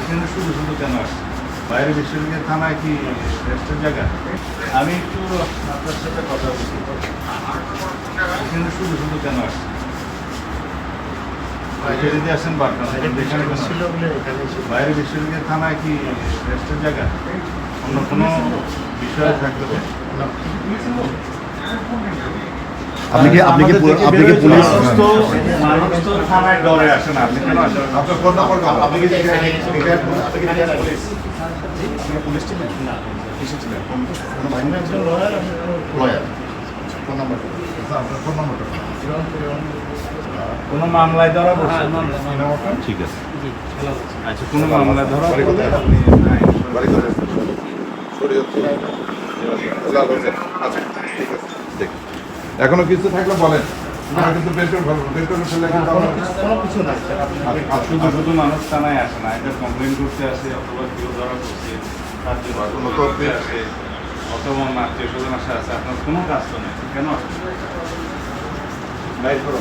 এখানে শুধু শুধু কেন আসছে? বাইরে বিশ্ববিদ্যালয় থানায় কি রেস্টের জায়গা? আমি একটু আপনার সাথে কথা বলছি। এখানে শুধু শুধু কেন আসছে? যদি আসেন বারবার এখানে ছিল বলে এখানে বাইরে বিশ্ববিদ্যালয় থানায় কি রেস্টের জায়গা? অন্য কোনো বিষয় থাকতে পারে? আপনি কি পুলিশ? মানুষ তো থানায় ডরে আসে না, আপনি কেন আসেন? আপনার ফোন নাম্বার আপনি কি পুলিশ ছিলেন? না, কিসে ছিলেন? কোনো বাহিনী একজন লয়ার, লয়ার। ফোন নাম্বার আপনার ফোন নাম্বারটা কোনো মামলায় ধরা পড়ছে? ঠিক আছে। আচ্ছা, কোনো মামলায় ধরা বাড়ি পড়লে কোথায়? আপনি বাড়ি করে আচ্ছা ঠিক আছে দেখুন এখনো কিছু থাকলে বলেন না কিন্তু বের করে ফেলবো বের করে ফেললে কিন্তু আমরা কোনো কিছু নাই স্যার, আপনি শুধু শুধু মানুষ থানায় আসে না, এটা কমপ্লেন করতে আসে অথবা কেউ ধরা পড়ছে তার জন্য কোনো তথ্য আসে অথবা আত্মীয় স্বজন আসে আছে, আপনার কোনো কাজ তো নেই, কেন আসবে? বাইর করো।